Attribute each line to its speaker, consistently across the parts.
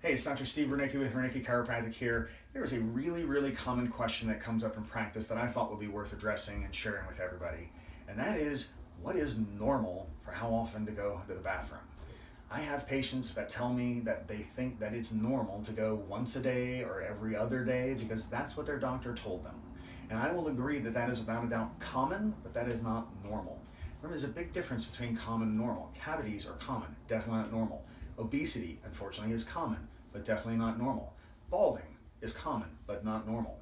Speaker 1: Hey, it's Dr. Steve Ranicki with Ranicki Chiropractic here. There is a really common question that comes up in practice that I thought would be worth addressing and sharing with everybody. And that is, what is normal for how often to go to the bathroom? I have patients that tell me that they think that it's normal to go once a day or every other day because that's what their doctor told them. And I will agree that that is without a doubt common, but that is not normal. Remember, there's a big difference between common and normal. Cavities are common, definitely not normal. Obesity, unfortunately, is common, but definitely not normal. Balding is common, but not normal.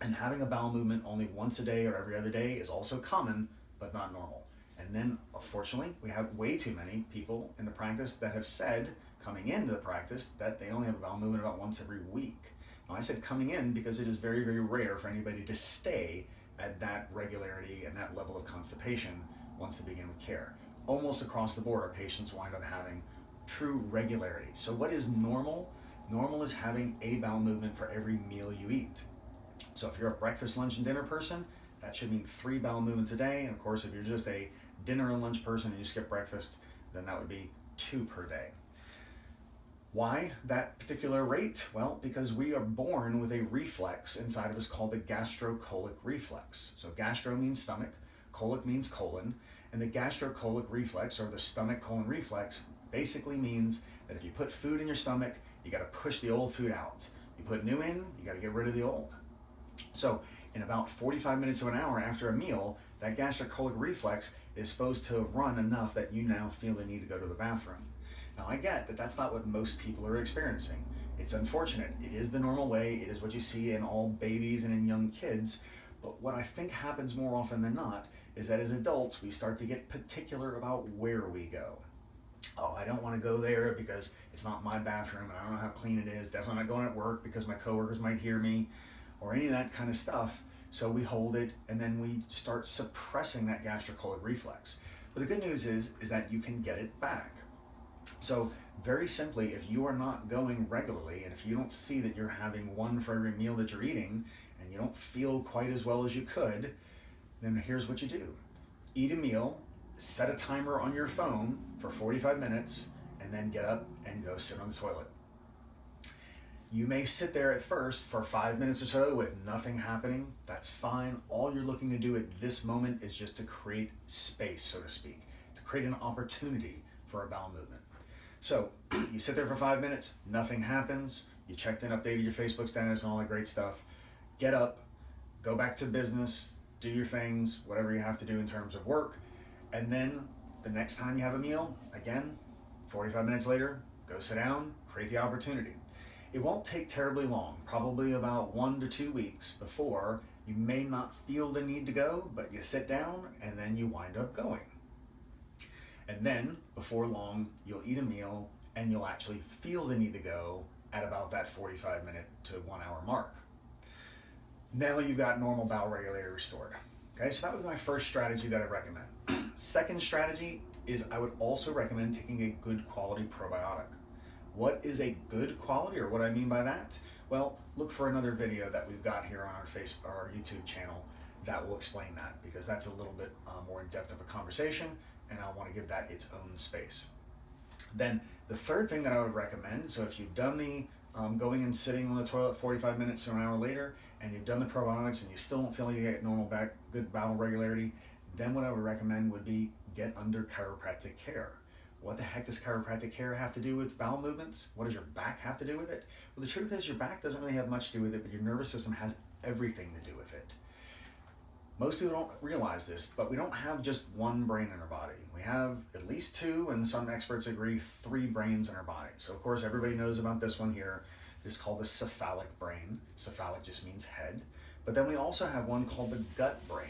Speaker 1: And having a bowel movement only once a day or every other day is also common, but not normal. And then, unfortunately, we have way too many people in the practice that have said, coming into the practice, that they only have a bowel movement about once every week. Now, I said coming in because it is very rare for anybody to stay at that regularity and that level of constipation once they begin with care. Almost across the board, our patients wind up having true regularity. So what is normal? Normal is having a bowel movement for every meal you eat. So if you're a breakfast, lunch, and dinner person, that should mean 3 bowel movements a day. And of course, if you're just a dinner and lunch person and you skip breakfast, then that would be 2 per day. Why that particular rate? Well, because we are born with a reflex inside of us called the gastrocolic reflex. So gastro means stomach, colic means colon, and the gastrocolic reflex, or the stomach colon reflex, basically means that if you put food in your stomach, you got to push the old food out. You put new in, you got to get rid of the old. So in about 45 minutes to an hour after a meal, that gastrocolic reflex is supposed to run enough that you now feel the need to go to the bathroom. Now I get that that's not what most people are experiencing. It's unfortunate. It is the normal way. It is what you see in all babies and in young kids. But what I think happens more often than not is that as adults, we start to get particular about where we go. Oh, I don't want to go there because it's not my bathroom and I don't know how clean it is. Definitely not going at work because my coworkers might hear me, or any of that kind of stuff. So we hold it and then we start suppressing that gastrocolic reflex. But the good news is that you can get it back. So very simply, if you are not going regularly and if you don't see that you're having one for every meal that you're eating and you don't feel quite as well as you could, then here's what you do. Eat a meal, set a timer on your phone for 45 minutes, and then get up and go sit on the toilet. You may sit there at first for 5 minutes or so with nothing happening. That's fine. All you're looking to do at this moment is just to create space, so to speak, to create an opportunity for a bowel movement. So you sit there for 5 minutes, nothing happens. You checked in, updated your Facebook status and all that great stuff. Get up, go back to business, do your things, whatever you have to do in terms of work. And then the next time you have a meal, again, 45 minutes later, go sit down, create the opportunity. It won't take terribly long, probably about 1 to 2 weeks before you may not feel the need to go, but you sit down and then you wind up going. And then before long, you'll eat a meal and you'll actually feel the need to go at about that 45 minute to 1 hour mark. Now you've got normal bowel regularity restored. Okay, so that would be my first strategy that I recommend. Second strategy is I would also recommend taking a good quality probiotic. What is a good quality, or what I mean by that? Well, look for another video that we've got here on our YouTube channel that will explain that, because that's a little bit more in depth of a conversation, and I want to give that its own space. Then the third thing that I would recommend, so if you've done the going and sitting on the toilet 45 minutes to an hour later, and you've done the probiotics and you still don't feel like you get normal good bowel regularity, then what I would recommend would be get under chiropractic care. What the heck does chiropractic care have to do with bowel movements? What does your back have to do with it? Well, the truth is your back doesn't really have much to do with it, but your nervous system has everything to do with it. Most people don't realize this, but we don't have just one brain in our body. We have at least 2, and some experts agree 3 brains in our body. So of course everybody knows about this one here. This is called the cephalic brain. Cephalic just means head. But then we also have one called the gut brain.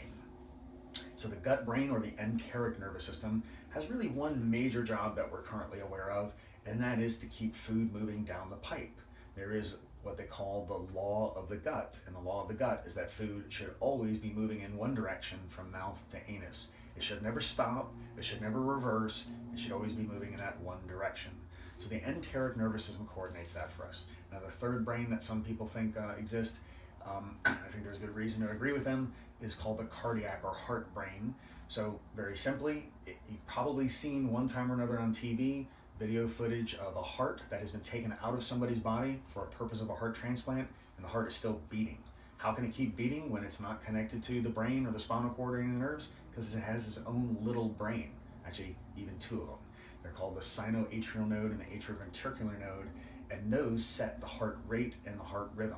Speaker 1: So the gut brain, or the enteric nervous system, has really one major job that we're currently aware of, and that is to keep food moving down the pipe. There is what they call the law of the gut, and the law of the gut is that food should always be moving in one direction from mouth to anus. It should never stop, it should never reverse, it should always be moving in that one direction. So the enteric nervous system coordinates that for us. Now the third brain that some people think exists, I think there's good reason to agree with them, is called the cardiac or heart brain. So very simply, you've probably seen one time or another on TV video footage of a heart that has been taken out of somebody's body for a purpose of a heart transplant, and the heart is still beating. How can it keep beating when it's not connected to the brain or the spinal cord or any of the nerves? Because it has its own little brain, actually even two of them. They're called the sinoatrial node and the atrioventricular node, and those set the heart rate and the heart rhythm.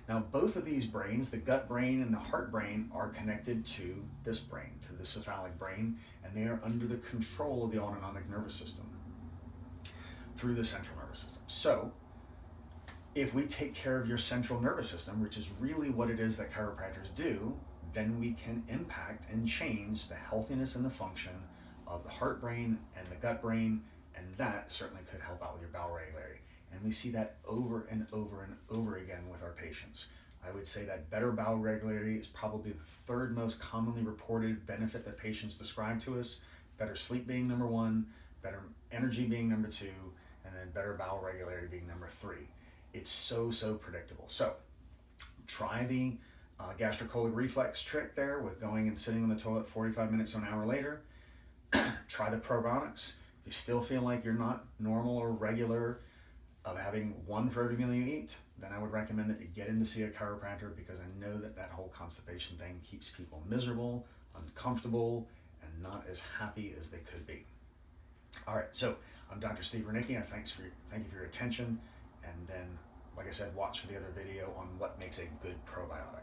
Speaker 1: Now, both of these brains, the gut brain and the heart brain, are connected to this brain, to the cephalic brain, and they are under the control of the autonomic nervous system through the central nervous system. So, if we take care of your central nervous system, which is really what it is that chiropractors do, then we can impact and change the healthiness and the function of the heart brain and the gut brain, and that certainly could help out with your bowel regularity. And we see that over and over and over again with our patients. I would say that better bowel regularity is probably the third most commonly reported benefit that patients describe to us. Better sleep being number one, better energy being number two, and then better bowel regularity being number three. It's so predictable. So try the gastrocolic reflex trick there with going and sitting on the toilet 45 minutes or an hour later. Try the probiotics. If you still feel like you're not normal or regular of having one for every meal you eat, then I would recommend that you get in to see a chiropractor, because I know that that whole constipation thing keeps people miserable, uncomfortable, and not as happy as they could be. All right, so I'm Dr. Steve Ranicki. Thank you for your attention. And then, like I said, watch for the other video on what makes a good probiotic.